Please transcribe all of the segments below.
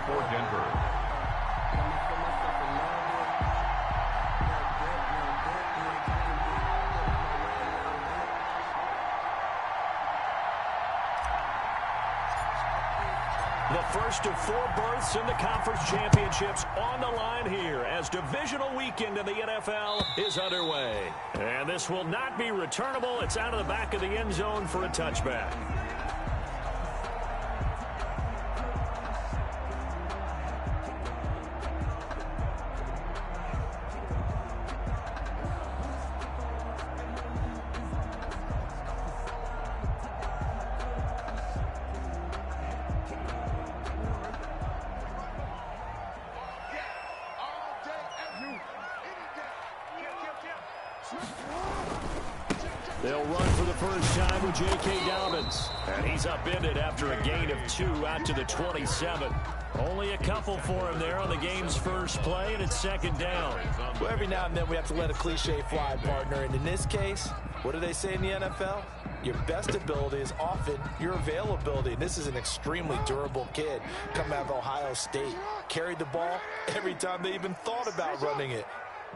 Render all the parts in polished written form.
for Denver. The first of 4 berths in the conference championships on the line here as divisional weekend in the NFL is underway. And this will not be returnable. It's out of the back of the end zone for a touchback. They'll run for the first time with J.K. Dobbins. And he's upended after a gain of 2 out to the 27. Only a couple for him there on the game's first play, and it's second down. Well, every now and then we have to let a cliche fly, partner. And in this case, what do they say in the NFL? Your best ability is often your availability. And this is an extremely durable kid coming out of Ohio State. Carried the ball every time they even thought about running it.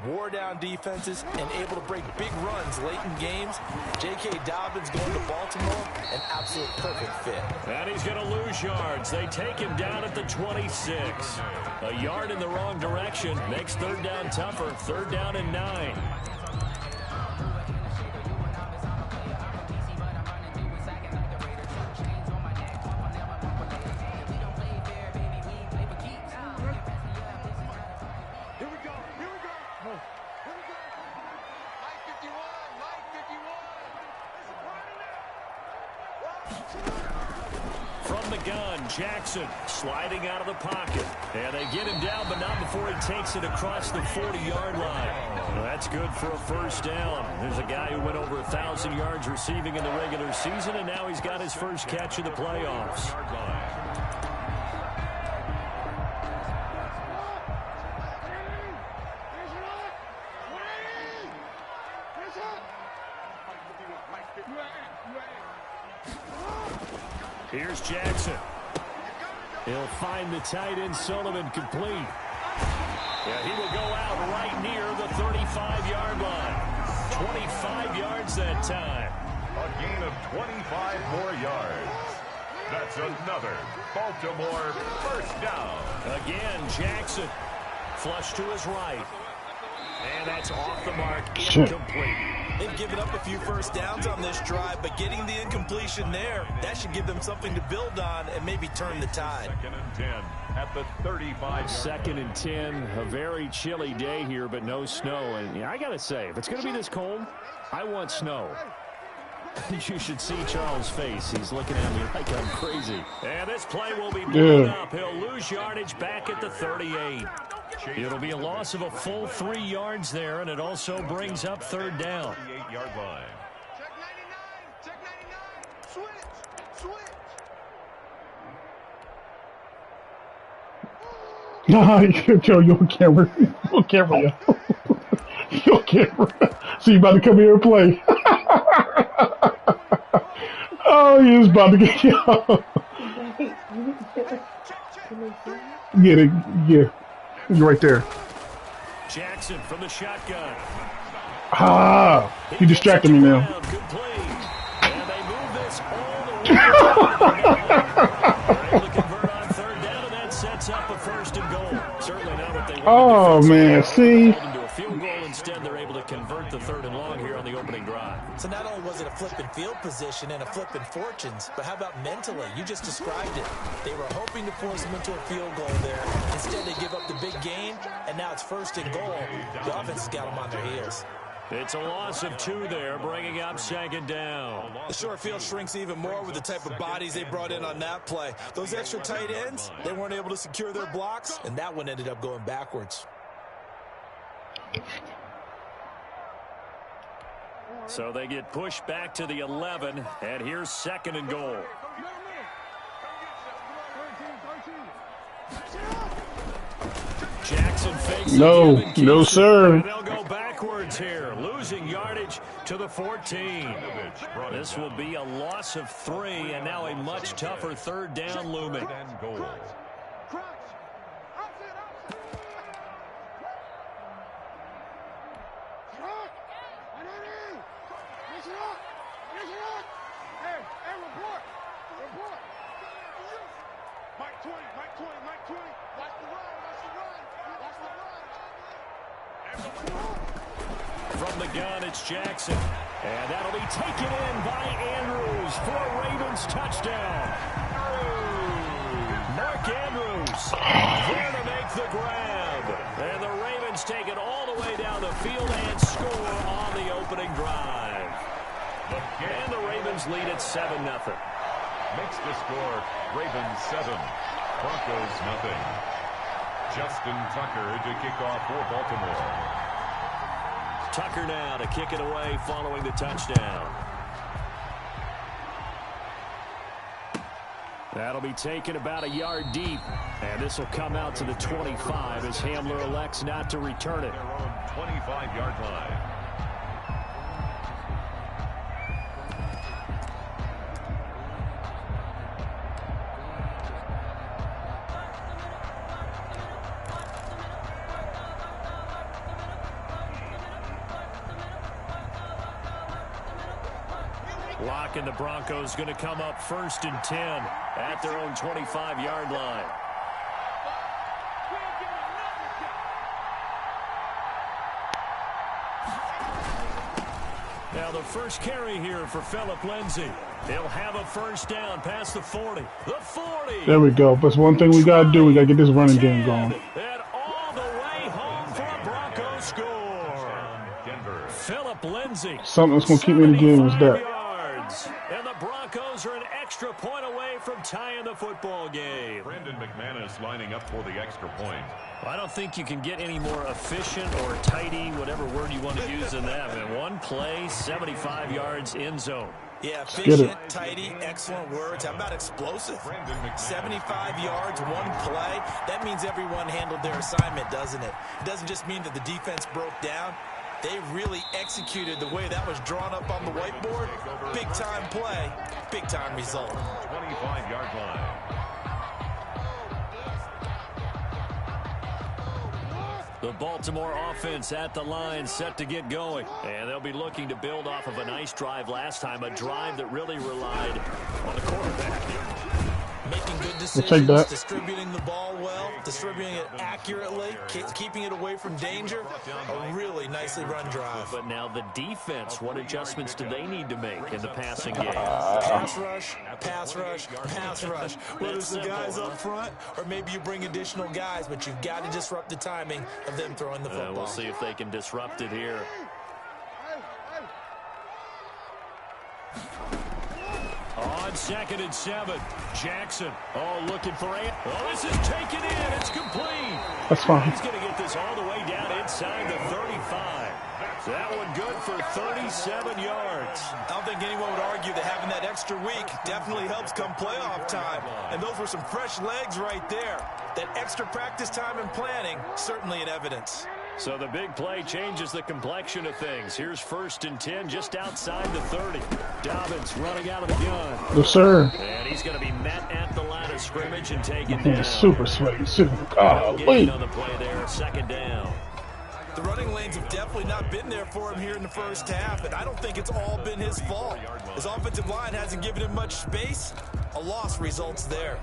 Wore down defenses and able to break big runs late in games. J.K. Dobbins going to Baltimore, an absolute perfect fit. And he's going to lose yards. They take him down at the 26. A yard in the wrong direction makes third down tougher. Third down and 9. From the gun, Jackson sliding out of the pocket. And they get him down, but not before he takes it across the 40-yard line. Well, that's good for a first down. There's a guy who went over 1,000 yards receiving in the regular season, and now he's got his first catch in the playoffs. Here's Jackson. He'll find the tight end Sullivan complete. Yeah, he will go out right near the 35-yard line. 25 yards that time. A gain of 25 more yards. That's another Baltimore first down. Again, Jackson. Flush to his right. And that's off the mark, incomplete. They've given up a few first downs on this drive, but getting the incompletion there, that should give them something to build on and maybe turn the tide. Second and 10 at the 35. Second and 10, a very chilly day here, but no snow. And yeah, I got to say, if it's going to be this cold, I want snow. You should see Charles' face. He's looking at me like I'm crazy. And this play will be blown up. He'll lose yardage back at the 38. It'll be a loss of a full 3 yards there, and it also brings up third down. 38-yard line. Check 99. Switch. Nah, Joe, you on camera. You on camera, yo. You on camera. So you about to come here and play. Oh, he was about to get yo. Get it, yeah. You're right there. Jackson from the shotgun. Ah, he distracted me now. Good play. And they move this all the way. They're able to convert on third down, and that sets up a first and goal. Certainly not what they wanted. Oh man, see. Into a field goal instead, they're able to convert the third and long here on the opening drive. So not only was it a flipping field position and a flipping fortunes, but how about mentally? You just described it. They were hoping to force them into a field goal there. Instead, they give up the big gain, and now it's first and goal. The offense has got them on their heels. It's a loss of 2 there, bringing up second down. The short field shrinks even more with the type of bodies they brought in on that play. Those extra tight ends, they weren't able to secure their blocks, and that one ended up going backwards. So they get pushed back to the 11, and here's second and goal. Jackson fakes no, sir. And they'll go backwards here, losing yardage to the 14. This will be a loss of 3, and now a much tougher third down looming. Mike 20, Mike 20, Mike 20. Watch the run, watch the run, watch the run. From the gun, it's Jackson. And that'll be taken in by Andrews for a Ravens touchdown. Mark Andrews there to make the grab. And the Ravens take it all the way down the field and score on the opening drive. And the Ravens lead at 7-0. Makes the score Ravens 7, Broncos 0. Justin Tucker to kick off for Baltimore. Tucker now to kick it away following the touchdown. That'll be taken about a yard deep. And this will come out to the 25 as Hamler elects not to return it. Their own 25-yard line. Lock and the Broncos going to come up 1st and 10 at their own 25-yard line. Now the first carry here for Phillip Lindsay. He'll have a first down past the 40. The 40. There we go. That's one thing we got to do. We got to get this running game going. And all the way home for a Broncos score. Denver. Phillip Lindsay. Something that's going to keep me in the game is that. And the Broncos are an extra point away from tying the football game. Brandon McManus lining up for the extra point. I don't think you can get any more efficient or tidy, whatever word you want to use in that. In one play, 75 yards in zone. Yeah, efficient, tidy, excellent words. How about explosive? 75 yards, one play. That means everyone handled their assignment, doesn't it? It doesn't just mean that the defense broke down. They really executed the way that was drawn up on the whiteboard. Big-time play, big-time result. 25-yard line. The Baltimore offense at the line, set to get going. And they'll be looking to build off of a nice drive last time, a drive that really relied on the quarterback. Making good We'll take that. decisions, distributing the ball well, distributing it accurately, keeping it away from danger. A really nicely run drive. But now the defense, what adjustments do they need to make in the passing game? Pass rush, pass rush, pass rush. Whether it's the guys up front or maybe you bring additional guys, but you've got to disrupt the timing of them throwing the football. We'll see if they can disrupt it here. On 2nd and 7, Jackson. Oh, looking for it. Oh, this is taken in. It's complete. That's fine. He's going to get this all the way down inside the 35. That one good for 37 yards. I don't think anyone would argue that having that extra week definitely helps come playoff time. And those were some fresh legs right there. That extra practice time and planning, certainly in evidence. So the big play changes the complexion of things. Here's 1st and 10 just outside the 30. Dobbins running out of the gun. Yes, sir. And he's going to be met at the line of scrimmage and taken He's down. super sweaty. Super. Gain on the play there, 2nd down. The running lanes have definitely not been there for him here in the first half, and I don't think it's all been his fault. His offensive line hasn't given him much space. A loss results there.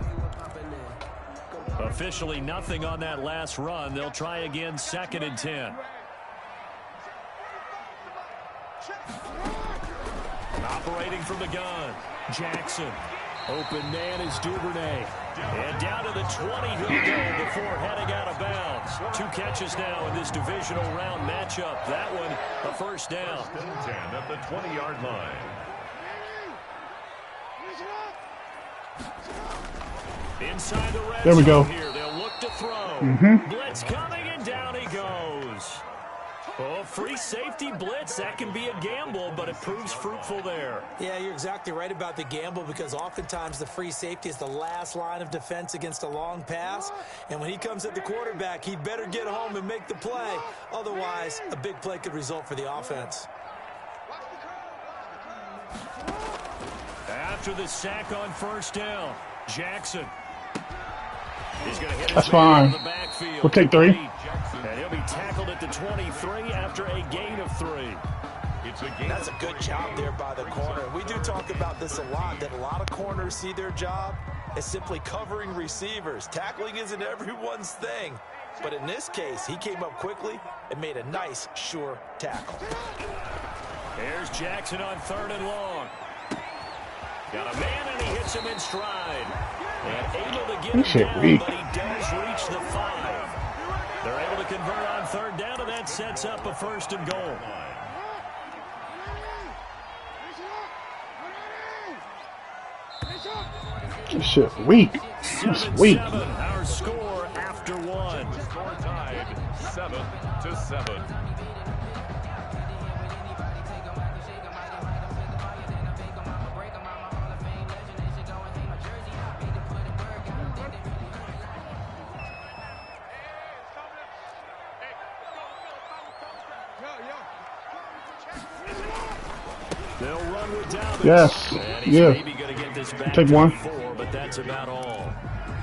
Officially nothing on that last run. They'll try again 2nd and 10. Operating from the gun, Jackson. Open man is Duvernay. And down to the 20 he'll go before heading out of bounds. 2 catches now in this divisional round matchup. That one a first down. 10 at the 20-yard line. Inside the red There we zone go. here. They'll look to throw. Blitz coming, and down he goes. Oh, free safety blitz. That can be a gamble, but it proves fruitful there. Yeah, you're exactly right about the gamble because oftentimes the free safety is the last line of defense against a long pass. And when he comes at the quarterback, he'd better get home and make the play. Otherwise, a big play could result for the offense. After the sack on first down, Jackson. He's going to hit his That's man in fine. the backfield. We'll take 3. And he'll be tackled at the 23 after a gain of 3. That's a good job there by the corner. We do talk about this a lot, that a lot of corners see their job as simply covering receivers. Tackling isn't everyone's thing. But in this case, he came up quickly and made a nice, sure tackle. Here's Jackson on 3rd and long. Got a man, and he hits him in stride. And able to get him down, but he does reach the 5. They're able to convert on 3rd down, and that sets up a 1st and goal. This shit weak. It's weak. Our score after 1. Score tied 7-7. They'll run with Dalvin. Yes. Yeah. Maybe going to get this back Take one. 4, but that's about all.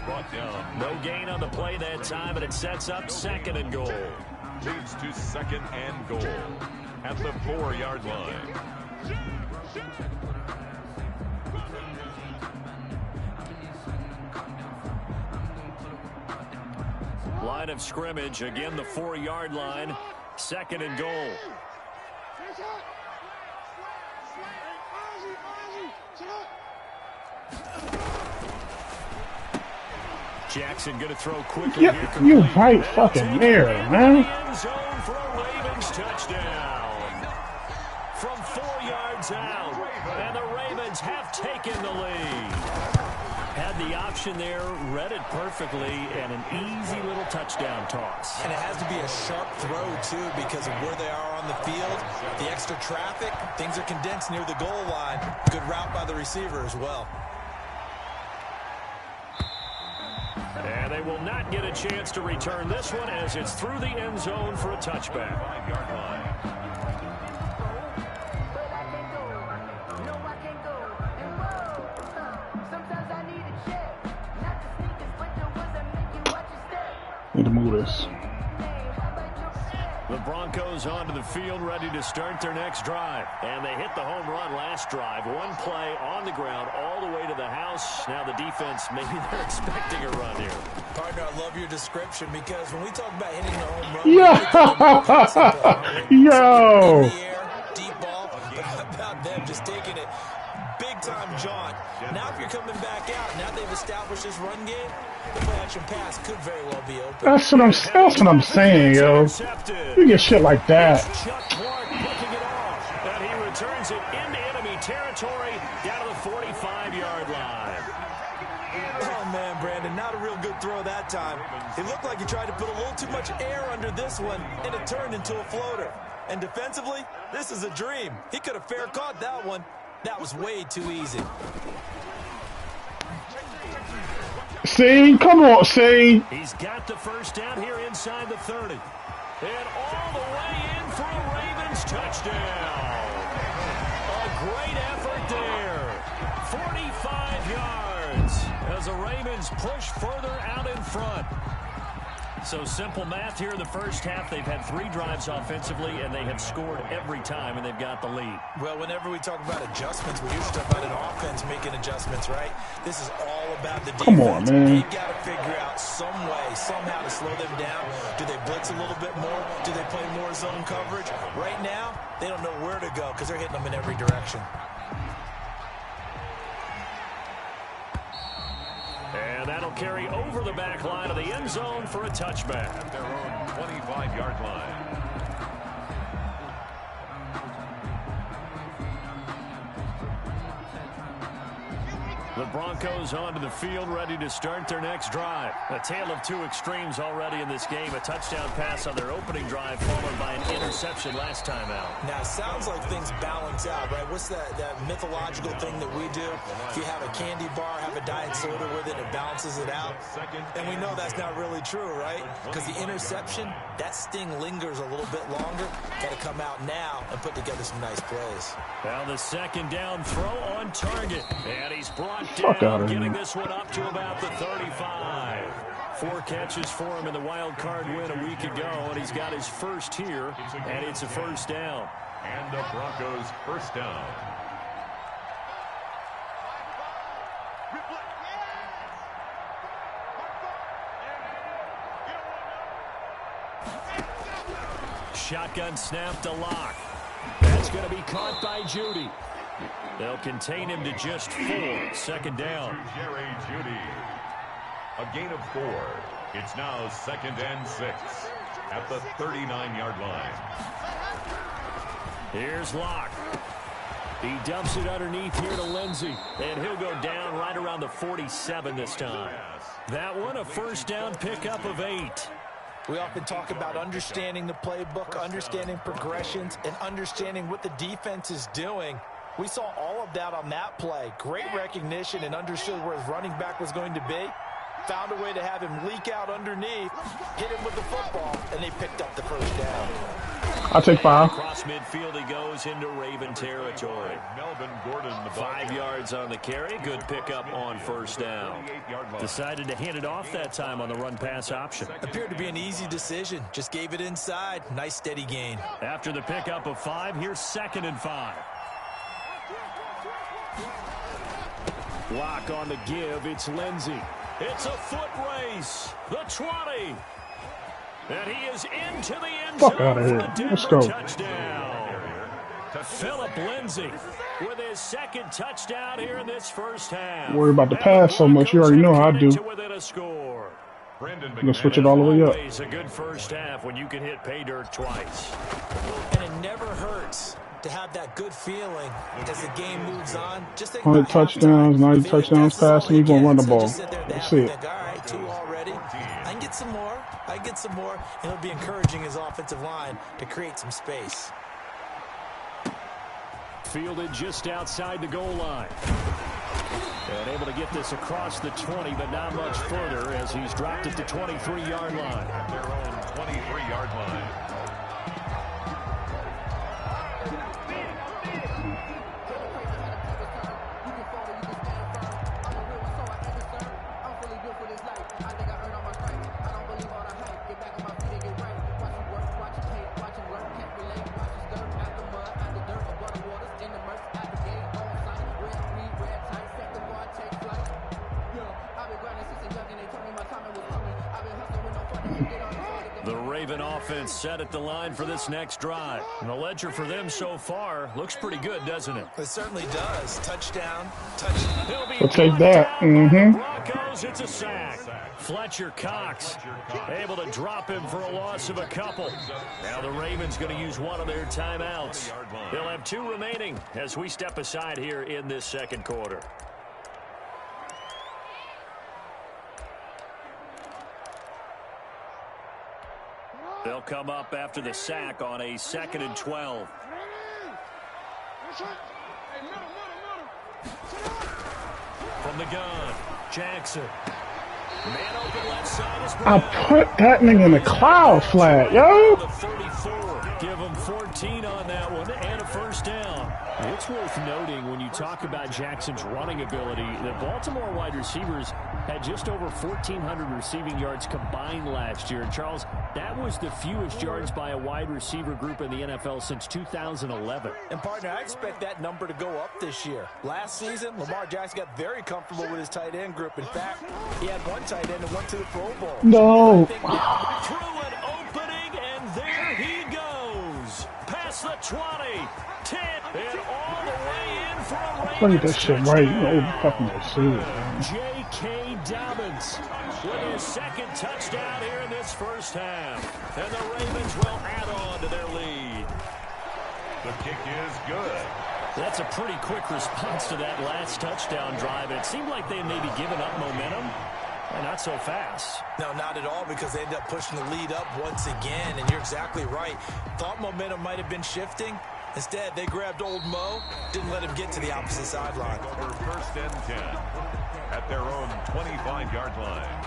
Brought down. No gain on the play that time, and it sets up 2nd and goal. Leads to 2nd and goal at the 4-yard line. Line of scrimmage, again the 4-yard line, 2nd and goal. Jackson going to throw quickly. Yeah, you right fucking there, man. End zone for a Ravens touchdown. From 4 yards out, and the Ravens have taken the lead. Had the option there, read it perfectly, and an easy little touchdown toss. And it has to be a sharp throw, too, because of where they are on the field. The extra traffic, things are condensed near the goal line. Good route by the receiver as well. And they will not get a chance to return this one as it's through the end zone for a touchback. 5-yard line. Need to move this. The Broncos onto the field, ready to start their next drive. And they hit the home run last drive. One play on the ground all the way to the house. Now the defense, maybe they're expecting a run here. Partner, I love your description because when we talk about hitting the home run, Yo! in the air, deep ball, but how about them just taking it big-time jaunt? Now if you're coming back out, now they've established this run game, the play-action pass could very well be open. That's what I'm saying, yo. You get shit like that. Chuck Clark picking it off, and he returns it into enemy territory down to the 45-yard line. Oh, man, Brandon, not a real good throw that time. It looked like he tried to put a little too much air under this one, and it turned into a floater. And defensively, this is a dream. He could have fair caught that one. That was way too easy. See? Come on, see? He's got the first down here inside the 30. And all the way in for a Ravens touchdown. A great effort there. 45 yards as the Ravens push further out in front. So simple math here in the first half. They've had 3 drives offensively, and they have scored every time, and they've got the lead. Well, whenever we talk about adjustments, we usually talk about an offense making adjustments, right? This is all about the defense. Come on, man. They've got to figure out some way, somehow to slow them down. Do they blitz a little bit more? Do they play more zone coverage? Right now, they don't know where to go because they're hitting them in every direction. And that'll carry over the back line of the end zone for a touchback. At their own 25-yard line. The Broncos onto the field, ready to start their next drive. A tale of 2 extremes already in this game. A touchdown pass on their opening drive, followed by an interception last time out. Now, it sounds like things balance out, right? What's that mythological thing that we do? If you have a candy bar, have a diet soda with it, it balances it out. And we know that's not really true, right? Because the interception, that sting lingers a little bit longer. Got to come out now and put together some nice plays. Now the second down throw on target. And he's brought Fuck out down, of here. getting this one up to about the 35. 4 catches for him in the wild card win a week ago, and he's got his first here, and it's a first down. And the Broncos first down. Shotgun snap to Locke. That's going to be caught by Judy. They'll contain him to just 4. Second down. Jerry Judy. A gain of 4. It's now 2nd and 6 at the 39-yard line. Here's Locke. He dumps it underneath here to Lindsey. And he'll go down right around the 47 this time. That one, a first down pickup of 8. We often talk about understanding the playbook, understanding progressions, and understanding what the defense is doing. We saw all of that on that play. Great recognition and understood where his running back was going to be. Found a way to have him leak out underneath, hit him with the football, and they picked up the first down. I'll take 5. Across midfield, he goes into Raven territory. Melvin Gordon, the 5 yards on the carry. Good pickup on first down. Decided to hand it off that time on the run-pass option. Appeared to be an easy decision. Just gave it inside. Nice steady gain. After the pickup of 5, here's 2nd and 5. Lock on the give. It's Lindsey. It's a foot race. The 20. And he is into the end zone. Fuck out of here. Let's go. Touchdown. Philip Lindsey with his 2nd touchdown here in this first half. Worry about the pass so much. You already know how I do. Within a score. I'm going to switch it all the way up. Always a good first half when you can hit pay dirt twice. And it never hurts to have that good feeling as the game moves on. Just think 100 touchdowns, 90 touchdowns passing. He's going to run the ball. Let's see it. All right, 2 already. I can get some more. I get some more. And it'll be encouraging his offensive line to create some space. Fielded just outside the goal line. And able to get this across the 20, but not much further as he's dropped at the 23-yard line. Their own 23-yard line. The Raven offense set at the line for this next drive. And the ledger for them so far looks pretty good, doesn't it? It certainly does. Touchdown, touchdown. We'll take that. Mm-hmm. Broncos, it's a sack. Fletcher Cox able to drop him for a loss of a couple. Now the Ravens going to use one of their timeouts. They'll have 2 remaining as we step aside here in this second quarter. They'll come up after the sack on a 2nd and 12. From the gun, Jackson. Man open left side is I put that nigga in the cloud flat, yo. the 34. Give him 14 on that one and a first down. It's worth noting when you talk about Jackson's running ability, the Baltimore wide receivers had just over 1,400 receiving yards combined last year. And Charles, that was the fewest yards by a wide receiver group in the NFL since 2011. And partner, I expect that number to go up this year. Last season, Lamar Jackson got very comfortable with his tight end group. In fact, he had one tight end that went to the Pro Bowl. No. Through an opening, and there he goes. Past the 20, 10, and all the way in for a Look at that Ravens shit right. touchdown. Oh, fucking receiver. J.K. Dobbins with his 2nd touchdown here in this first half. And the Ravens will add on to their lead. The kick is good. That's a pretty quick response to that last touchdown drive. It seemed like they maybe given up momentum. Not so fast. No, not at all, because they ended up pushing the lead up once again. And you're exactly right. Thought momentum might have been shifting. Instead, they grabbed old Mo, didn't let him get to the opposite sideline. Over 1st and 10 at their own 25-yard line.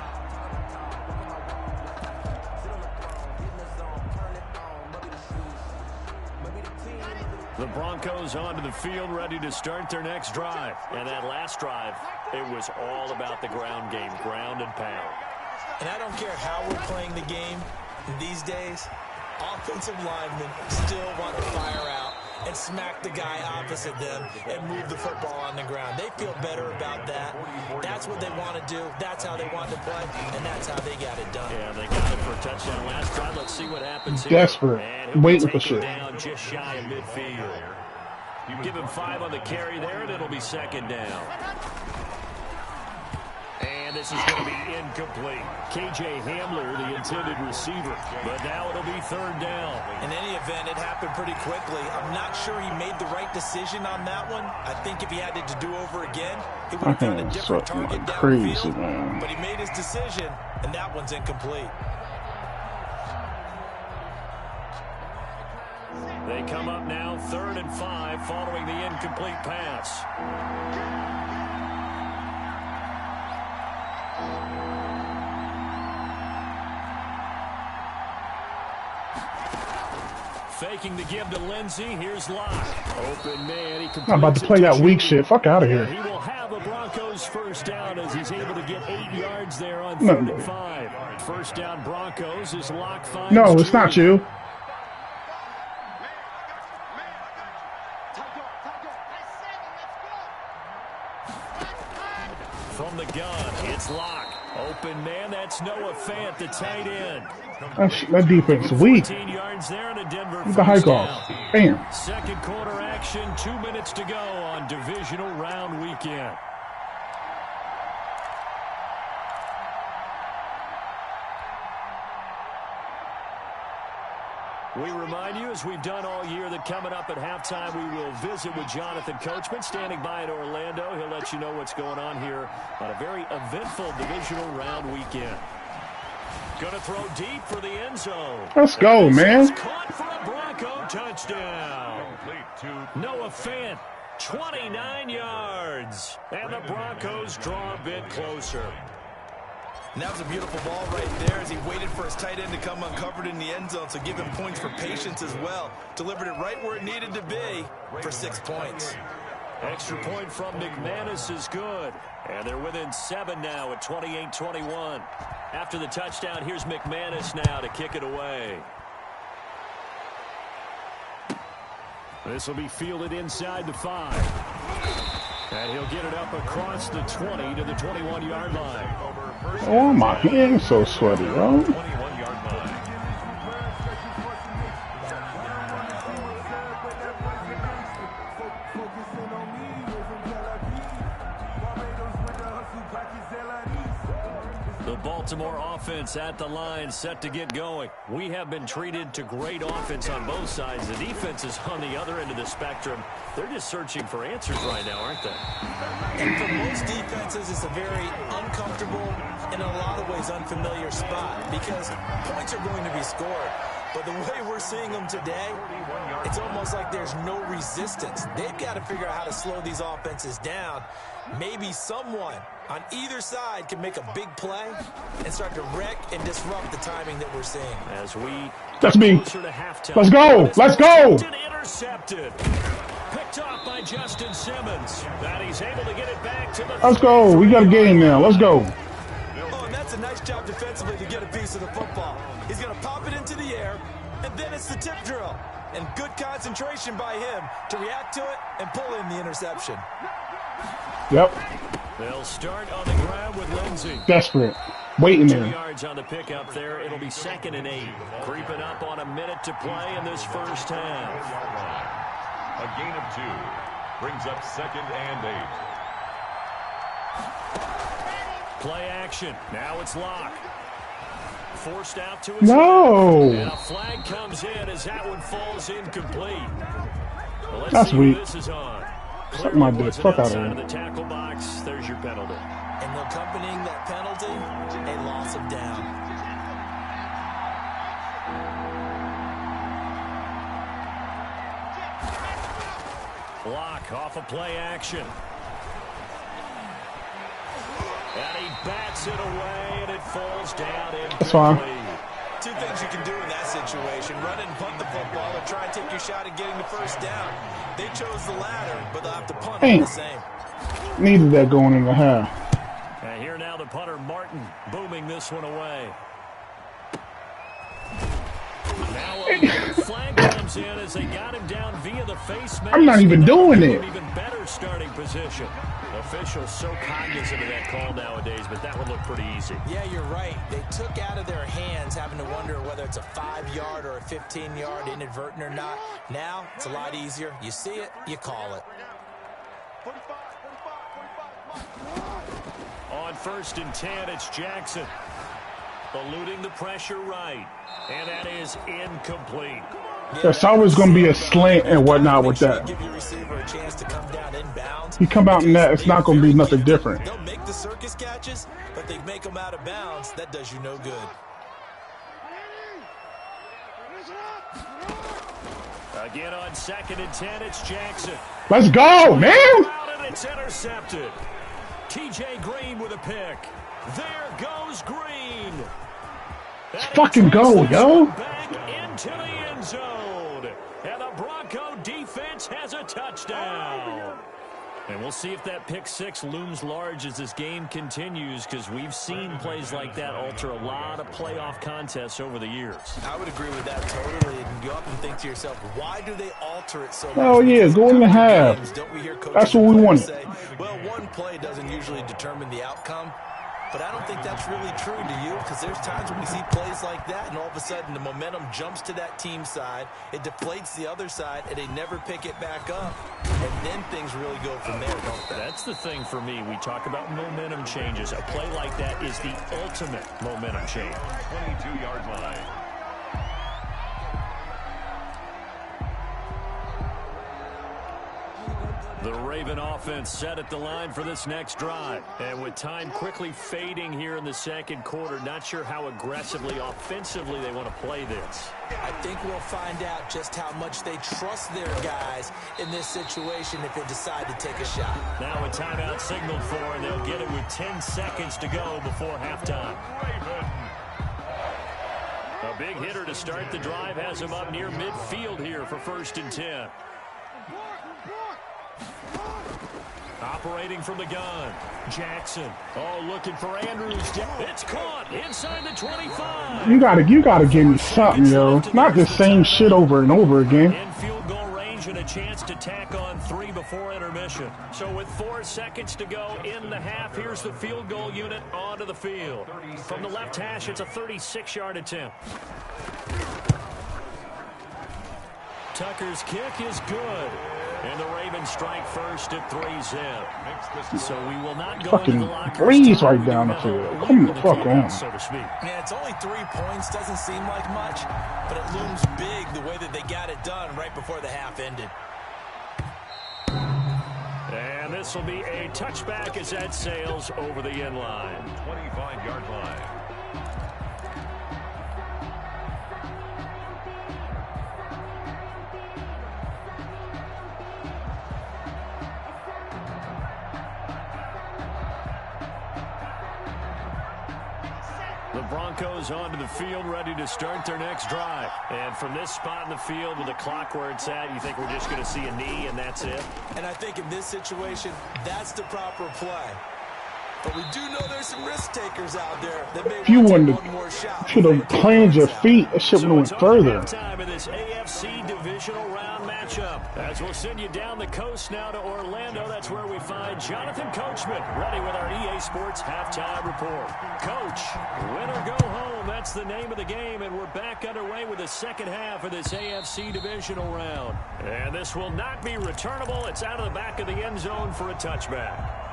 The Broncos onto the field, ready to start their next drive. And that last drive, it was all about the ground game, ground and pound. And I don't care how we're playing the game these days, offensive linemen still want to fire out smack the guy opposite them and move the football on the ground. They feel better about that. That's what they want to do. That's how they want to play, and that's how they got it done. Yeah, they got it for a touchdown last drive. Let's see what happens here. Desperate. Waiting for shit. Down just shy of midfield. You give him 5 on the carry there, and it'll be second down. And this is going to be incomplete. K.J. Hamler, the intended receiver. But now it'll be third down. In any event, it happened pretty quickly. I'm not sure he made the right decision on that one. I think if he had it to do over again, he would have found a different target downfield. Man. But he made his decision, and that one's incomplete. They come up now 3rd and 5 following the incomplete pass. Faking the give to Lindsey. Here's Locke. Open man. I'm about to play that weak shit. Fuck out of here. He will have a Broncos first down as he's able to get 8 yards there on 3rd and 5. First down Broncos as Locke finds. No, it's not you. From the gun, it's Locke. Open man, that's Noah Fant, the tight end. That defense is weak. 14 yards there and a Denver Get the hike off. Bam. Second quarter action, 2 minutes to go on divisional round weekend. We remind you, as we've done all year, that coming up at halftime, we will visit with Jonathan Coachman, standing by in Orlando. He'll let you know what's going on here on a very eventful divisional round weekend. Going to throw deep for the end zone. Let's go, man. Caught for a Bronco touchdown. Noah Fant, 29 yards. And the Broncos draw a bit closer. And that was a beautiful ball right there as he waited for his tight end to come uncovered in the end zone. So give him points for patience as well. Delivered it right where it needed to be for 6 points. Extra point from McManus is good. And they're within 7 now at 28-21. After the touchdown, here's McManus now to kick it away. This will be fielded inside the 5. And he'll get it up across the 20 to the 21-yard line. Oh, my hand's so sweaty, bro. 21-yard line. The Baltimore offense at the line, set to get going. We have been treated to great offense on both sides. The defense is on the other end of the spectrum. They're just searching for answers right now, aren't they? And for most defenses, it's a very uncomfortable and in a lot of ways unfamiliar spot because points are going to be scored. But the way we're seeing them today, it's almost like there's no resistance. They've got to figure out how to slow these offenses down. Maybe someone on either side can make a big play and start to wreck and disrupt the timing that we're seeing. As we That's me. Let's go. Let's go. Intercepted. Picked off by Justin Simmons. And he's able to get it back to the Let's go. We got a game now. Let's go. Oh, and that's a nice job defensively to get a piece of the football. He's going to pop it into the air, and then it's the tip drill. And good concentration by him to react to it and pull in the interception. Yep. They'll start on the ground with Lindsey. Desperate. Waiting 2 there. yards on the pickup there. It'll be 2nd and 8. Creeping up on a minute to play in this first half. A gain of 2 brings up 2nd and 8. Play action. Now it's Locke. Forced out to his No. left. And a flag comes in as that one falls incomplete. Well, let's That's see weak. who this is on. Suck my dick. Wasn't Fuck out of outside here. of the tackle box. There's your penalty. And accompanying that penalty, a loss of down. Block off a play action. And he bats it away, and it falls down in. That's fine. Two things you can do in that situation. Run and punt the football or try and take your shot at getting the first down. They chose the latter, but they'll have to punt all the same. Needed that going in the half. And here now the punter, Martin, booming this one away. Now a red flag comes in as they got him down via the face mask. I'm not even doing it. Even better starting position. Officials so cognizant of that call nowadays, but that would look pretty easy. Yeah, you're right. They took out of their hands having to wonder whether it's a 5-yard or a 15-yard inadvertent or not. Now, it's a lot easier. You see it, you call it. On 1st and 10, it's Jackson. Eluding the pressure right. And that is incomplete. There's always going to be a slant and whatnot with that. You come out in that, it's not going to be nothing different. They'll make the circus catches, but they make them out of bounds. That does you no good. Again on 2nd and 10, it's Jackson. Let's go, man! And it's intercepted. TJ Green with a pick. There goes Green. Let's fucking go, yo. Back into the end zone. And the Bronco defense has a touchdown. And we'll see if that pick six looms large as this game continues, because we've seen plays like that alter a lot of playoff contests over the years. I would agree with that totally. And you often think to yourself, why do they alter it so much? Oh, yeah, go in the half. That's what we want. Say, well, one play doesn't usually determine the outcome. But I don't think that's really true to you, because there's times when we see plays like that, and all of a sudden the momentum jumps to that team side, it deflates the other side, and they never pick it back up. And then things really go from there, don't they? That's the thing for me. We talk about momentum changes. A play like that is the ultimate momentum change. 22-yard line. The Raven offense set at the line for this next drive. And with time quickly fading here in the second quarter, not sure how aggressively, offensively they want to play this. I think we'll find out just how much they trust their guys in this situation if they decide to take a shot. Now a timeout signaled for, and they'll get it with 10 seconds to go before halftime. A big hitter to start the drive has him up near midfield here for 1st and 10. Operating from the gun, Jackson. Oh, looking for Andrews. It's caught inside the 25. You gotta give me something, yo. Not the same shit over and over again. In field goal range and a chance to tack on 3 before intermission. So with 4 seconds to go in the half, here's the field goal unit onto the field. From the left hash, it's a 36-yard attempt. Tucker's kick is good. And the Ravens strike first at 3-zip. So we will not go fucking into the locker breeze right down the field. Come the fuck on. So to speak. Yeah, it's only 3 points. Doesn't seem like much, but it looms big the way that they got it done right before the half ended. And this will be a touchback as that sails over the end line. 25-yard line. The Broncos onto the field, ready to start their next drive. And from this spot in the field with the clock where it's at, you think we're just going to see a knee and that's it? And I think in this situation, that's the proper play. But we do know there's some risk takers out there that may if you want wanted one more shot. to have planned your feet, that shit would have went further. Time of this AFC divisional round matchup. As we'll send you down the coast now to Orlando, that's where we find Jonathan Coachman, ready with our EA Sports halftime report. Coach, win or go home, that's the name of the game, and we're back underway with the second half of this AFC divisional round. And this will not be returnable. It's out of the back of the end zone for a touchback.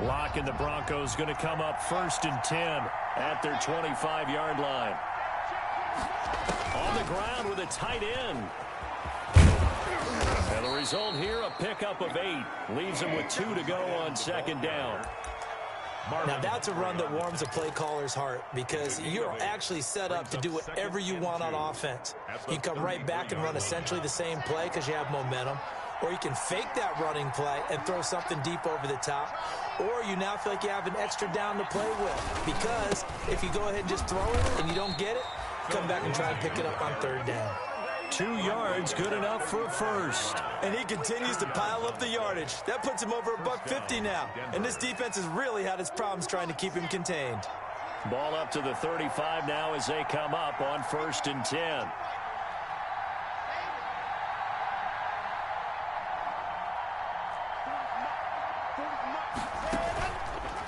Lock and the Broncos going to come up 1st and 10 at their 25-yard line. On the ground with a tight end. And the result here, a pickup of 8. Leaves them with 2 to go on 2nd down. Now that's a run that warms a play caller's heart, because you're actually set up to do whatever you want on offense. You come right back and run essentially the same play because you have momentum. or you can fake that running play and throw something deep over the top, or you now feel like you have an extra down to play with. Because if you go ahead and just throw it and you don't get it, come back and try and pick it up on third down. 2 yards, good enough for a first. And he continues to pile up the yardage. That puts him over $150 now. And this defense has really had its problems trying to keep him contained. Ball up to the 35 now as they come up on 1st and 10.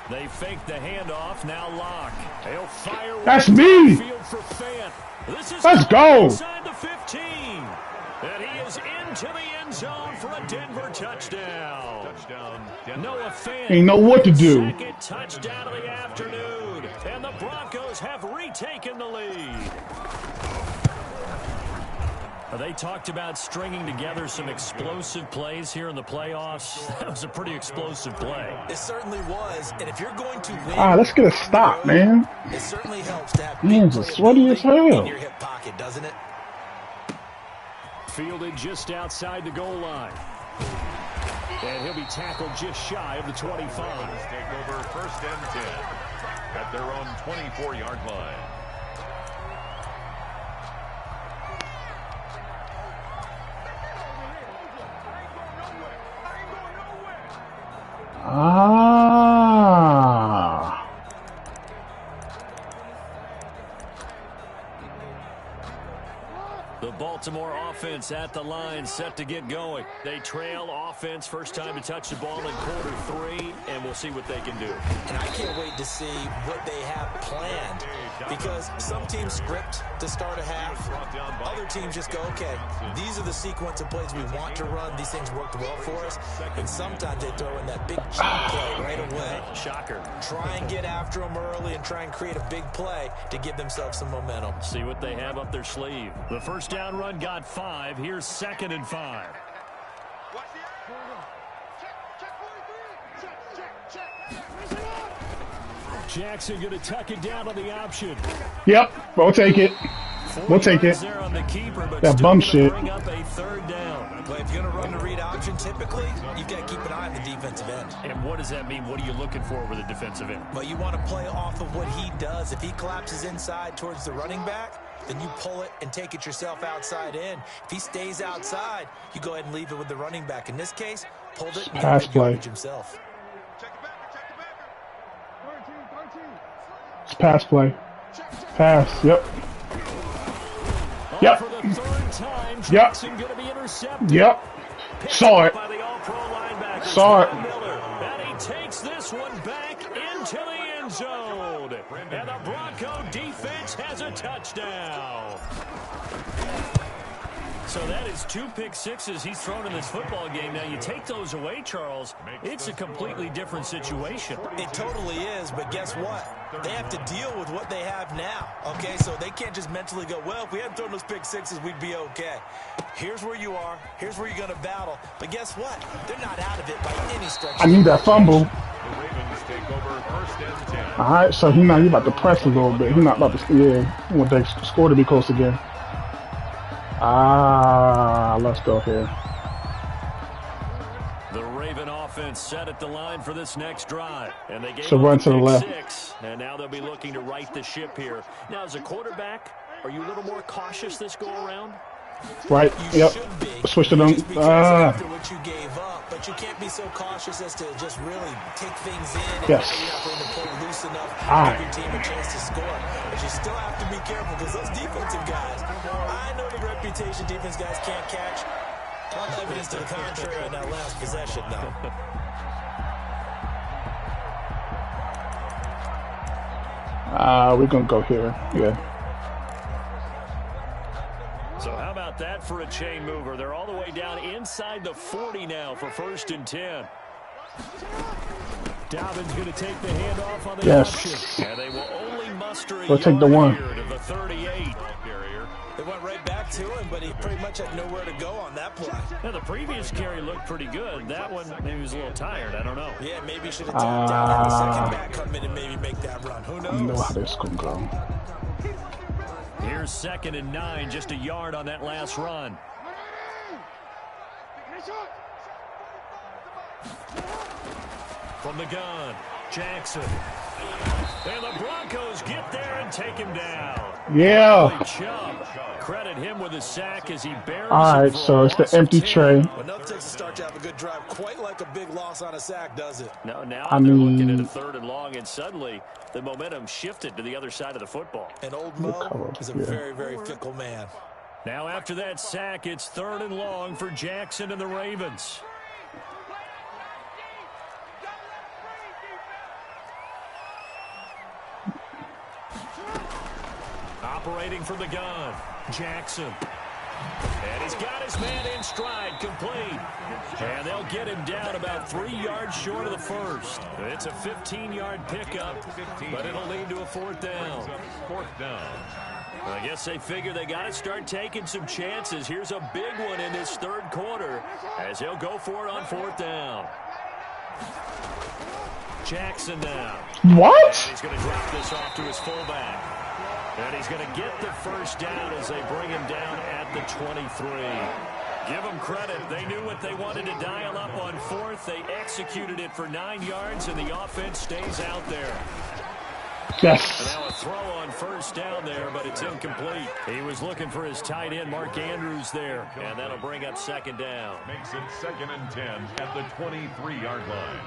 They fake the handoff, now Lock. They'll fire. That's me. For Fant. Let's go. Inside the 15. And he is into the end zone for a Denver touchdown. Noah Fant. Ain't know what to do. Second touchdown of the afternoon. And the Broncos have retaken the lead. They talked about stringing together some explosive plays here in the playoffs. That was a pretty explosive play. It certainly was. And if you're going to win, let's get a stop, man. It certainly helps to have Hands are sweaty as hell. in your hip pocket, doesn't it? Fielded just outside the goal line. And he'll be tackled just shy of the 25. Take over 1st and 10 at their own 24-yard line. The Baltimore offense at the line, set to get going. They trail offense, first time to touch the ball in Q3, and we'll see what they can do. And I can't wait to see what they have planned, because some teams script to start a half. Other teams just go, okay, these are the sequence of plays we want to run. These things worked well for us. And sometimes they throw in that big cheap play right away. Shocker. Try and get after them early and try and create a big play to give themselves some momentum. See what they have up their sleeve. The first down run got 5. Here's 2nd and 5. Jackson going to tuck it down on the option. Yep, we'll take it. We'll take it. That bum shit. Bring up a 3rd down. But if you're going to run the read option, typically, you've got to keep an eye on the defensive end. And what does that mean? What are you looking for with a defensive end? Well, you want to play off of what he does. If he collapses inside towards the running back, then you pull it and take it yourself outside in. If he stays outside, you go ahead and leave it with the running back. In this case, pulled it and pass play himself. It's pass play. Pass, yep. Yep. For the 3rd time, Yep. Jackson going to be intercepted. Yep. Saw it. By the all-pro linebacker, Saw it. Miller. And he takes this one back into the end zone. And the Bronco defense has a touchdown. So that is 2 pick-sixes he's thrown in this football game. Now, you take those away, Charles, it's a completely different situation. It totally is, but guess what? They have to deal with what they have now, okay? So they can't just mentally go, well, if we hadn't thrown those pick-sixes, we'd be okay. Here's where you are. Here's where you're going to battle. But guess what? They're not out of it by any stretch. I need that fumble. The Ravens take over 1st and 10. All right, so he's about to press a little bit. He's not about to, yeah, I want the score to be close again. Let's go here. The Raven offense set at the line for this next drive. And they gave So run to the left. 6, and now they'll be looking to right the ship here. Now, as a quarterback, are you a little more cautious this go-around? Right, yep. Switch to them. After what you gave up, but you can't be so cautious as to just really take things in. And yes. You're not going to play loose enough to Right. give your team a chance to score. But you still have to be careful because those defensive guys, I know the reputation defense guys can't catch. All evidence to the contrary on that last possession, though. We're going to go here. Yeah. So how about that for a chain mover? They're all the way down inside the 40 now for 1st and 10. Dobbins going to take the handoff on the option. And they will only muster a We'll take the 1. to the 38. They went right back to him, but he pretty much had nowhere to go on that play. Now, the previous carry looked pretty good. That one, maybe he was a little tired. I don't know. Yeah, maybe he should have tapped out, had the second back come in and maybe make that run. Who knows? I know how this can go. Here's 2nd and 9, just a yard on that last run. From the gun, Jackson. And the Broncos get there and take him down. Yeah. Chubb. Credit him with a sack as he bears. All right, so it's the empty tray. Enough takes to start to have a good drive. Quite like a big loss on a sack, does it? No, now I they're mean, looking at a 3rd and long, and suddenly the momentum shifted to the other side of the football. And old Mo is a very, very fickle man. Now after that sack, it's 3rd and long for Jackson and the Ravens. Operating from the gun, Jackson. And he's got his man in stride, complete. And they'll get him down about 3 yards short of the first. It's a 15-yard pickup, but it'll lead to a 4th down. 4th down. I guess they figure they got to start taking some chances. Here's a big one in this 3rd quarter as he'll go for it on 4th down. Jackson now. What? And he's going to drop this off to his fullback. And he's going to get the 1st down as they bring him down at the 23. Give them credit. They knew what they wanted to dial up on 4th. They executed it for 9 yards, and the offense stays out there. Yes. And now a throw on 1st down there, but it's incomplete. He was looking for his tight end, Mark Andrews, there. And that'll bring up 2nd down. Makes it 2nd and 10 at the 23-yard line.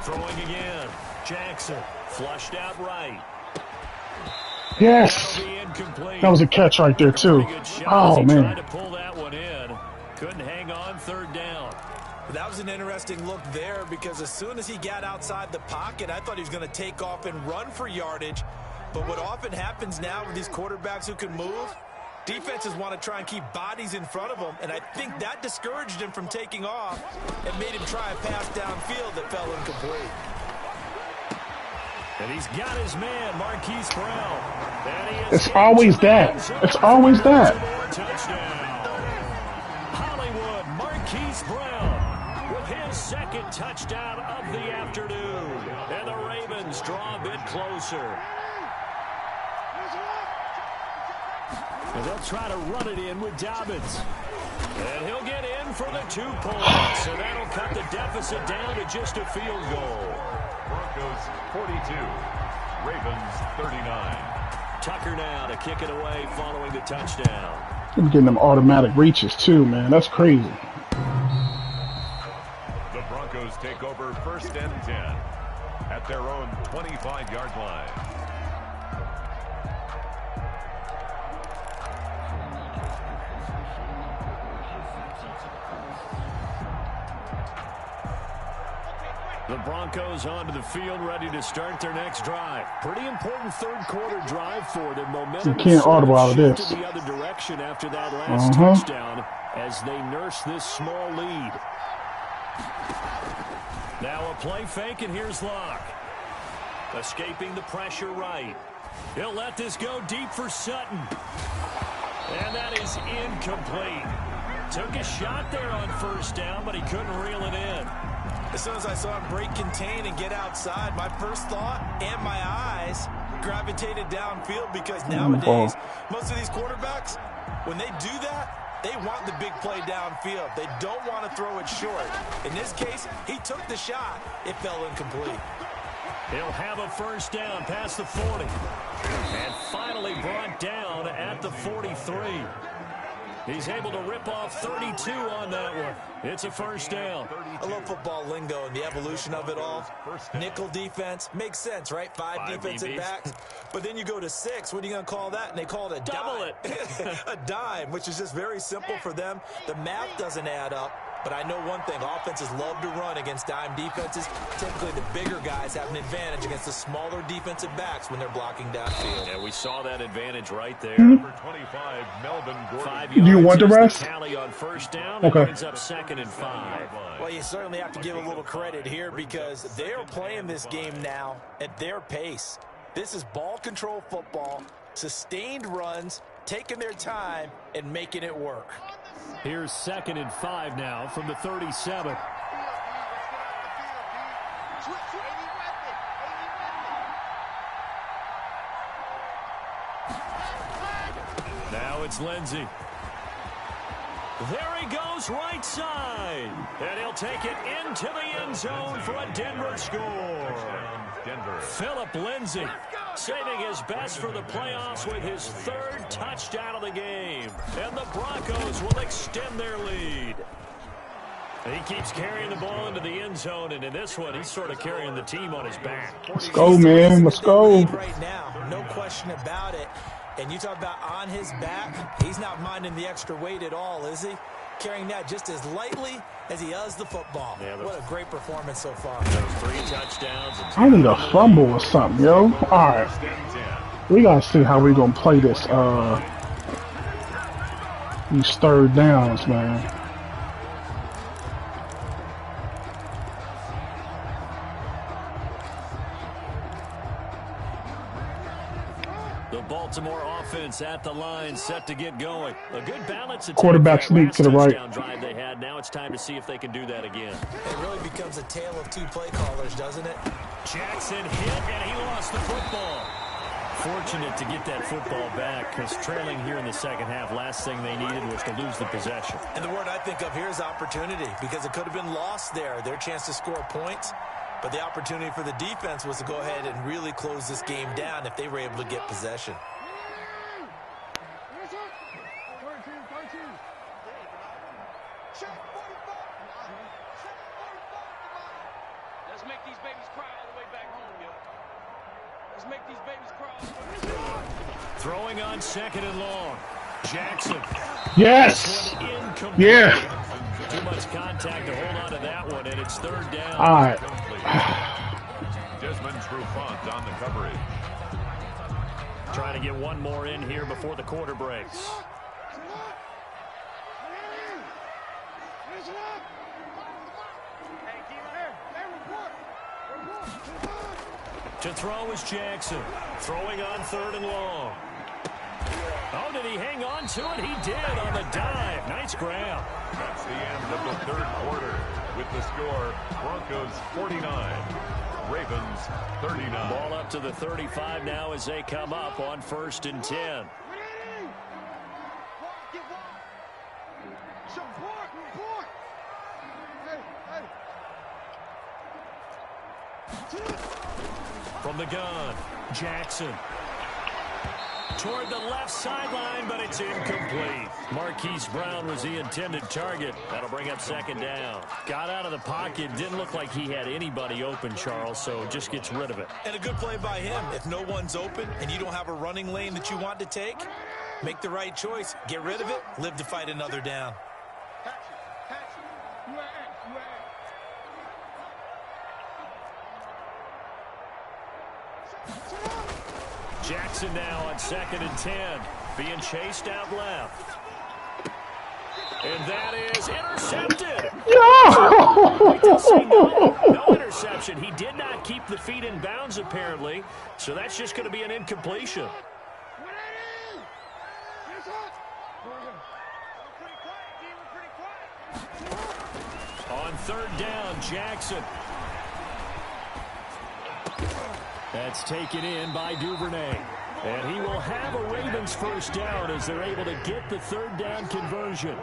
Throwing again. Jackson flushed out right. Yes. That was a catch right there, too. Oh, man. Tried to pull that one in. Couldn't hang on 3rd down. That was an interesting look there because as soon as he got outside the pocket, I thought he was going to take off and run for yardage. But what often happens now with these quarterbacks who can move, defenses want to try and keep bodies in front of them, and I think that discouraged him from taking off and made him try a pass downfield that fell incomplete. And he's got his man, Marquise Brown. It's always that. It's always that. Touchdown. Hollywood, Marquise Brown with his 2nd touchdown of the afternoon. And the Ravens draw a bit closer. And they'll try to run it in with Dobbins. And he'll get in for the 2 points. So that'll cut the deficit down to just a field goal. Broncos 42, Ravens 39. Tucker now to kick it away following the touchdown. I'm getting them automatic reaches too, man. That's crazy. The Broncos take over 1st and 10 at their own 25-yard line. The Broncos onto the field, ready to start their next drive. Pretty important 3rd quarter drive for them. Momentum you can't audible out of this. the other direction after that last touchdown as they nurse this small lead. Now a play fake, and here's Locke. Escaping the pressure right. He'll let this go deep for Sutton. And that is incomplete. Took a shot there on 1st down, but he couldn't reel it in. As soon as I saw him break contain and get outside, my first thought and my eyes gravitated downfield because nowadays, most of these quarterbacks, when they do that, they want the big play downfield. They don't want to throw it short. In this case, he took the shot. It fell incomplete. He'll have a 1st down past the 40. And finally brought down at the 43. He's able to rip off 32 on that one. It's a 1st down. I love football lingo and the evolution of it all. Nickel defense makes sense, right? 5 defensive backs. But then you go to 6. What are you going to call that? And they call it a double dime. it. A dime, which is just very simple for them. The math doesn't add up. But I know one thing, offenses love to run against dime defenses. Typically, the bigger guys have an advantage against the smaller defensive backs when they're blocking downfield. Yeah, we saw that advantage right there. Number 25, Melvin Gordon. 5 Do you yards want the is rest? tally on 1st down. Okay. It ends up 2nd and 5. Well, you certainly have to give a little credit here because they are playing this game now at their pace. This is ball control football, sustained runs, taking their time, and making it work. Here's 2nd and 5 now from the 37. Now it's Lindsey. There he goes right side. And he'll take it into the end zone for a Denver score. Denver. Philip Lindsay saving his best for the playoffs with his 3rd touchdown of the game. And the Broncos will extend their lead. He keeps carrying the ball into the end zone, and in this one, he's sort of carrying the team on his back. Let's go, man. Let's go. Right now, no question about it. And you talk about on his back, he's not minding the extra weight at all, is he? Carrying that just as lightly as he does the football. Yeah, what a great performance so far. Those 3 touchdowns. I need a fumble or something, yo. All right. We got to see how we going to play this, these 3rd downs, man. Baltimore offense at the line, set to get going. A good balance. Quarterback sneak to the right. Drive they had. Now it's time to see if they can do that again. It really becomes a tale of 2 play callers, doesn't it? Jackson hit, and he lost the football. Fortunate to get that football back, because trailing here in the second half, last thing they needed was to lose the possession. And the word I think of here is opportunity, because it could have been lost there. Their chance to score points. But the opportunity for the defense was to go ahead and really close this game down if they were able to get possession. Let's make these babies cry all the way back home, yo. Let's make these babies cry all the way back home. Throwing on 2nd and long. Jackson. Yes. Yeah. Too much contact to hold on to that one, and it's 3rd down. All right. Desmond Trufant on the coverage. Trying to get one more in here before the quarter breaks. To throw is Jackson. Throwing on 3rd and long. Oh, did he hang on to it? He did on the dive. Nice grab. That's the end of the 3rd quarter. With the score, Broncos 49, Ravens 39. Ball up to the 35 now as they come up on 1st and 10. From the gun, Jackson. Toward the left sideline, but it's incomplete. Marquise Brown was the intended target. That'll bring up 2nd down. Got out of the pocket. Didn't look like he had anybody open, Charles, so just gets rid of it. And a good play by him. If no one's open and you don't have a running lane that you want to take, make the right choice. Get rid of it. Live to fight another down. Jackson now on 2nd and 10. Being chased out left. And that is intercepted. No interception. He did not keep the feet in bounds, apparently. So that's just going to be an incompletion. On 3rd down, Jackson. That's taken in by Duvernay. And he will have a Ravens 1st down as they're able to get the 3rd down conversion.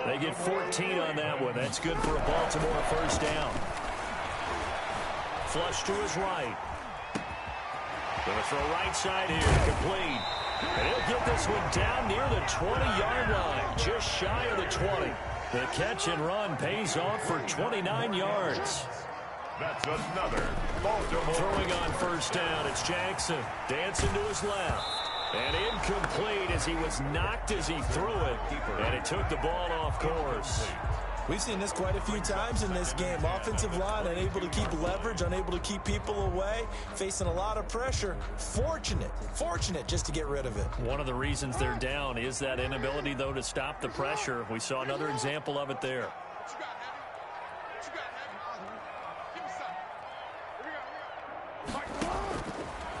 They get 14 on that one. That's good for a Baltimore 1st down. Flush to his right. Going to throw right side here. Complete. And he'll get this one down near the 20-yard line. Just shy of the 20. The catch and run pays off for 29 yards. That's another Baltimore. Throwing on 1st down, it's Jackson. Dancing to his left. And incomplete as he was knocked as he threw it. And it took the ball off course. We've seen this quite a few times in this game. Offensive line unable to keep leverage, unable to keep people away, facing a lot of pressure. Fortunate just to get rid of it. One of the reasons they're down is that inability, though, to stop the pressure. We saw another example of it there.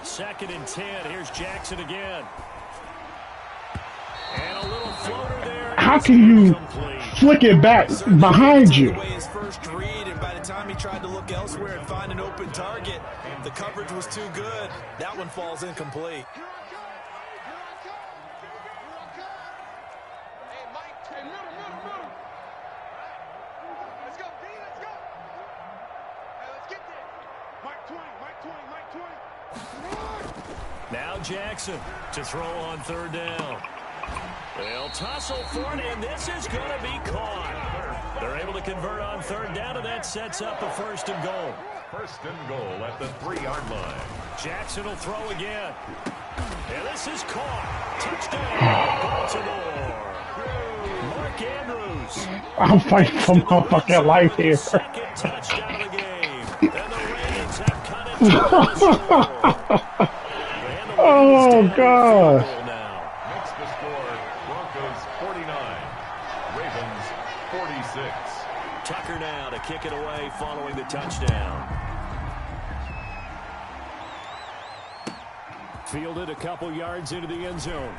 2nd and 10. Here's Jackson again. And a little floater there. How can you flick it back behind you? His first read, and by the time he tried to look elsewhere and find an open target, the coverage was too good. That one falls incomplete. Hey, Mike, hey, middle. Jackson to throw on third down. They'll tussle for it, and this is going to be caught. They're able to convert on third down, and that sets up a 1st and goal. 1st and goal at the 3-yard line. Jackson will throw again. And this is caught. Touchdown, Baltimore. Mark Andrews. I'm fighting for my fucking life here. Second touchdown of the game. And the Ravens have cut it to the Oh, God. Makes the score Broncos 49, Ravens 46. Tucker now to kick it away following the touchdown. Fielded a couple yards into the end zone.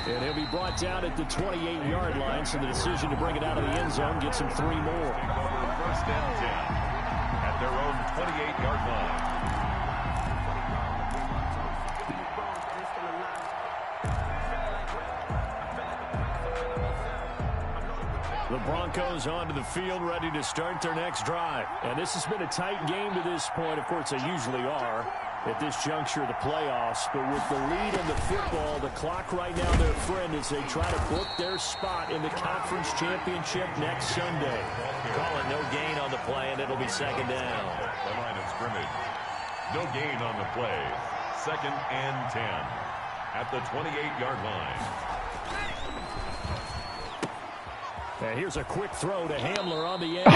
And he'll be brought down at the 28-yard line, so the decision to bring it out of the end zone gets him 3 more. 1st and 10 at their own 28-yard line. The Broncos onto the field, ready to start their next drive. And this has been a tight game to this point. Of course, they usually are at this juncture of the playoffs. But with the lead in the football, the clock right now their friend as they try to book their spot in the conference championship next Sunday. Calling no gain on the play, and it'll be 2nd down. The line of scrimmage. No gain on the play. 2nd and 10 at the 28-yard line. And here's a quick throw to Hamler on the edge.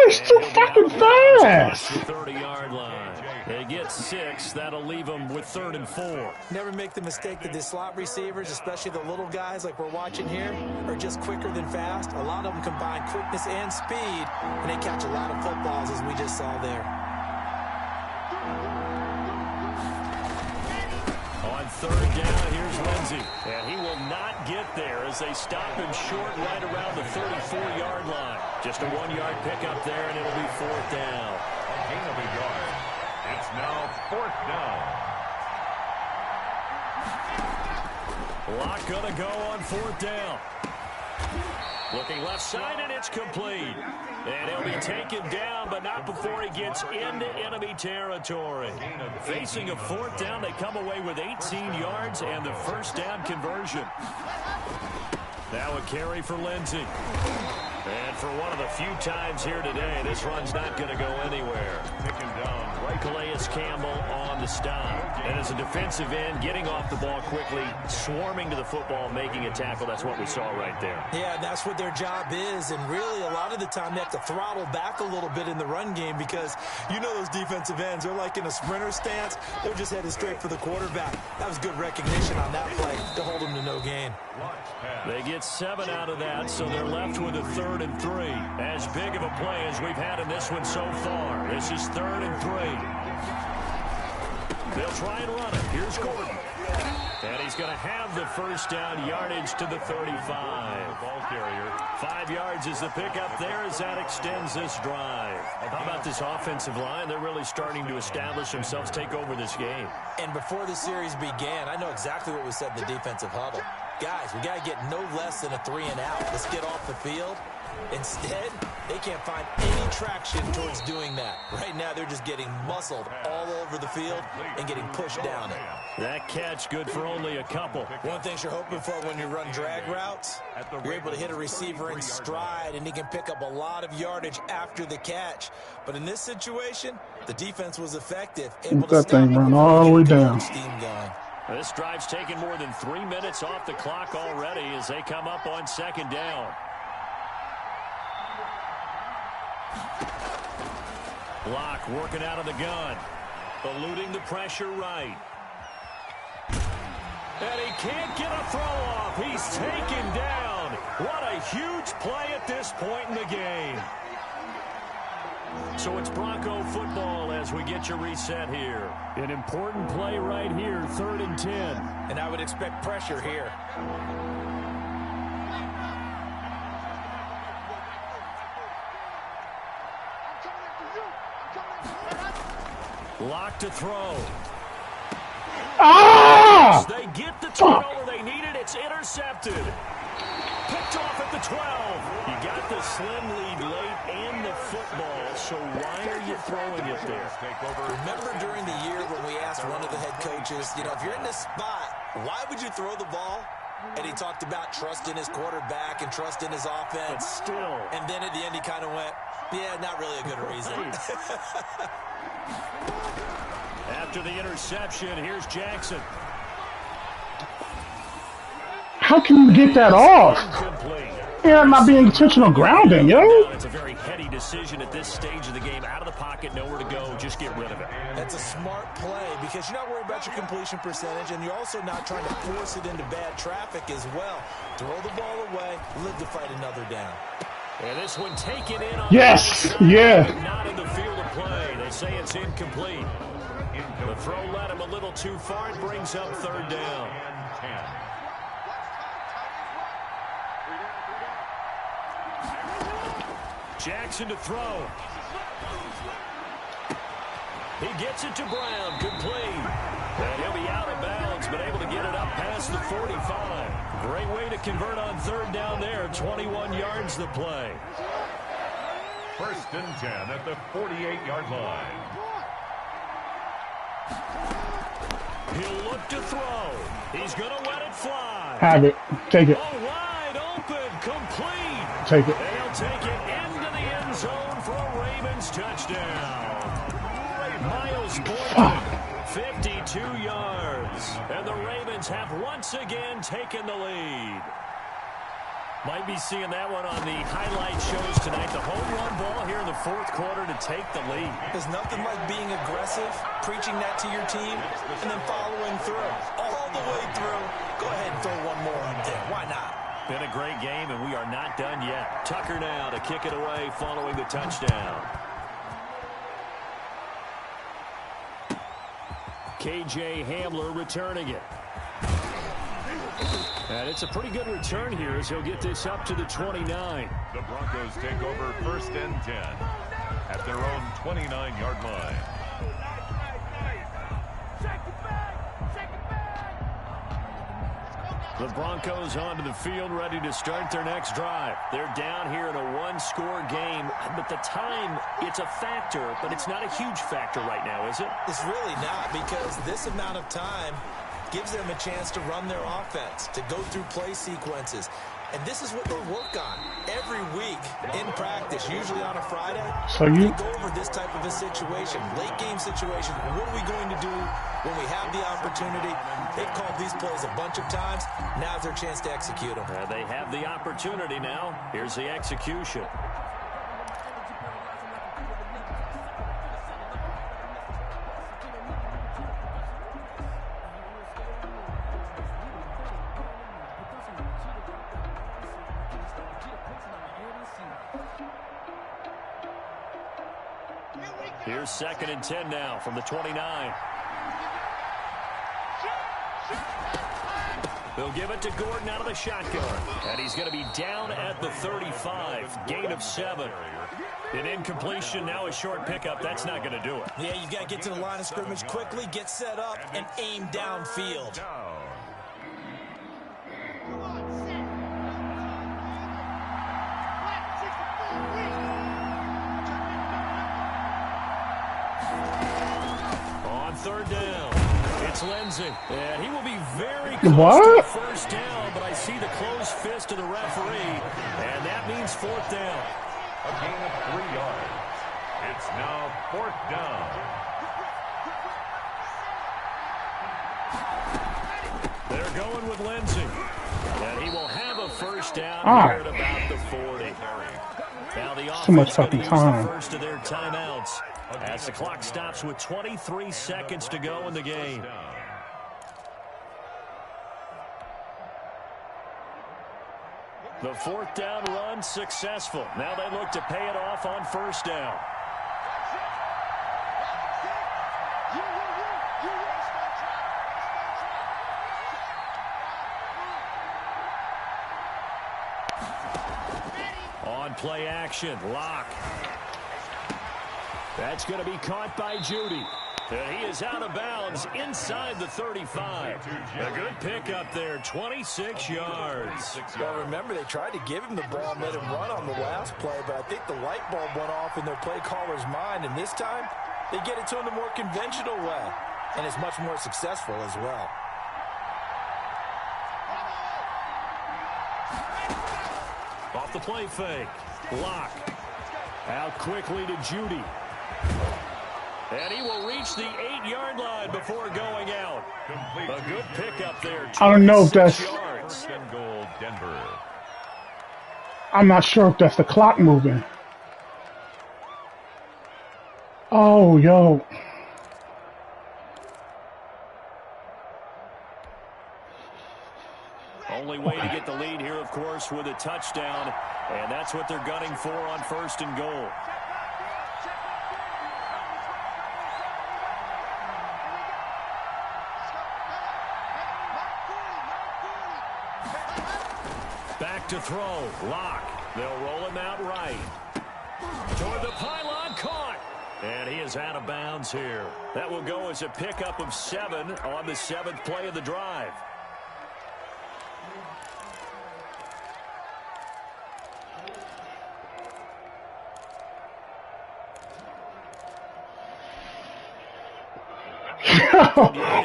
It's too fucking fast. 30-yard line. They get 6. That'll leave them with 3rd and 4. Never make the mistake that the slot receivers, especially the little guys like we're watching here, are just quicker than fast. A lot of them combine quickness and speed, and they catch a lot of footballs, as we just saw there. On 3rd down, here's Lindsey. And he will not get there as they stop him short right around the 34-yard line. Just a 1-yard pickup there, and it'll be 4th down. A gain of a yard. It's now 4th down. Lock gonna go on 4th down. Looking left side, and it's complete. And he'll be taken down, but not before he gets into enemy territory. Facing a 4th down, they come away with 18 yards and the 1st down conversion. Now a carry for Lindsey. And for one of the few times here today, this run's not going to go anywhere. Taken down. Calais Campbell on the stop. And as a defensive end, getting off the ball quickly, swarming to the football, making a tackle. That's what we saw right there. Yeah, that's what their job is. And really, a lot of the time, they have to throttle back a little bit in the run game because you know those defensive ends, they're like in a sprinter stance. They're just headed straight for the quarterback. That was good recognition on that play to hold them to no gain. They get 7 out of that, so they're left with a 3rd and 3. As big of a play as we've had in this one so far. This is 3rd and 3. They'll try and run it. Here's Gordon. And he's going to have the 1st down yardage to the 35. Ball carrier. 5 yards is the pickup there as that extends this drive. How about this offensive line? They're really starting to establish themselves, take over this game. And before the series began, I know exactly what was said in the defensive huddle. Guys, we got to get no less than a 3 and out. Let's get off the field. Instead, they can't find any traction towards doing that. Right now, they're just getting muscled all over the field and getting pushed down it. That catch good for only a couple. One thing you're hoping for when you run drag routes, you're able to hit a receiver in stride, and he can pick up a lot of yardage after the catch. But in this situation, the defense was effective. Let that thing run all the way down. Steam going. This drive's taken more than 3 minutes off the clock already as they come up on 2nd down. Block working out of the gun. Eluding the pressure right. And he can't get a throw off. He's taken down. What a huge play at this point in the game. So it's Bronco football as we get you reset here. An important play right here, 3rd and 10. And I would expect pressure here. Lock to throw. Ah! They get the turnover they needed. It's intercepted. Picked off at the 12. You got the slim lead late and the football, so why are you throwing it there? Remember during the year when we asked one of the head coaches, if you're in this spot, why would you throw the ball? And he talked about trust in his quarterback and trust in his offense. But still. And then at the end he kind of went, yeah, not really a good reason. After the interception, here's Jackson. How can you get that off? Yeah, not being intentional grounding, yo. It's a very heady decision at this stage of the game. Out of the pocket, nowhere to go. Just get rid of it. That's a smart play because you're not worried about your completion percentage, and you're also not trying to force it into bad traffic as well. Throw the ball away, live to fight another down. And this one taken in on Not in the field of play. They say it's incomplete. The throw led him a little too far. It brings up third down. Jackson to throw. He gets it to Brown. Complete. And he'll be out of bounds, but able to get it up past the 45. Great way to convert on third down there. 21 yards the play. 1st and 10 at the 48-yard line. He'll look to throw. He's going to let it fly. Have it. Take it. Oh, wide open. Complete. Take it. They'll take it into the end zone for a Ravens touchdown. Miles Boykin, 52 yards. And the Ravens have once again taken the lead. Might be seeing that one on the highlight shows tonight. The home run ball here in the 4th quarter to take the lead. There's nothing like being aggressive, preaching that to your team, and then following through. All the way through. Go ahead and throw one more up there. Why not? Been a great game, and we are not done yet. Tucker now to kick it away following the touchdown. KJ Hamler returning it. And it's a pretty good return here as he'll get this up to the 29. The Broncos take over 1st and 10 at their own 29-yard line. The Broncos onto the field, ready to start their next drive. They're down here in a one-score game, but the time, it's a factor, but it's not a huge factor right now, is it? It's really not, because this amount of time gives them a chance to run their offense, to go through play sequences. And this is what they work on every week in practice, usually on a Friday. So you go over this type of a situation, late game situation. What are we going to do when we have the opportunity? They've called these plays a bunch of times. Now's their chance to execute them. They have the opportunity now. Here's the execution. Here's 2nd and 10 now from the 29. They'll give it to Gordon out of the shotgun. And he's going to be down at the 35. Gain of 7. An incompletion, now a short pickup. That's not going to do it. Yeah, you've got to get to the line of scrimmage quickly, get set up, and aim downfield. On 3rd down, it's Lindsey. And he will be very close to the first down, but I see the closed fist of the referee, and that means 4th down. A gain of 3 yards. It's now 4th down. They're going with Lindsey. And he will have a first down here at about the 40. Now the offense going to use the first of their timeouts as the clock stops with 23 seconds to go in the game. The 4th down run successful. Now they look to pay it off on 1st down. On play action, Locke. That's going to be caught by Judy. And he is out of bounds inside the 35. A good pickup there, 26 yards. Well, remember, they tried to give him the ball and let him run on the last play, but I think the light bulb went off in their play caller's mind, and this time they get it to him the more conventional way, and it's much more successful as well. Off the play fake. Lock. Out quickly to Judy. And he will reach the 8-yard line before going out. A good pickup there. I don't know if that's... First and goal, Denver. I'm not sure if that's the clock moving. Oh, yo. Only way to get the lead here, of course, with a touchdown. And that's what they're gunning for on first and goal. Back to throw. Lock. They'll roll him out right. Toward the pylon. Caught. And he is out of bounds here. That will go as a pickup of 7 on the 7th play of the drive.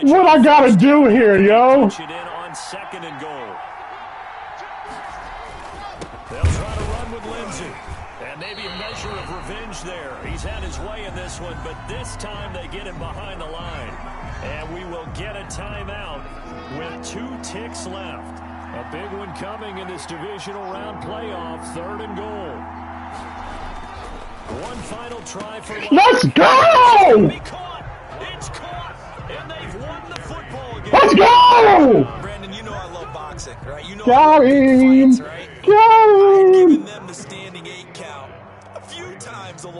What I gotta do here, yo? Push it in on second and goal. They'll try to run with Lindsey. And maybe a measure of revenge there. He's had his way in this one, but this time they get him behind the line. And we will get a timeout with 2 ticks left. A big one coming in this divisional round playoff, 3rd and goal. One final try for Let's go! It's caught, and they've won the football game. Let's go! Brandon, you know I love boxing, right? You know Got I love big him! fights, right? Got him! I've given them the standing 8 count a few times along.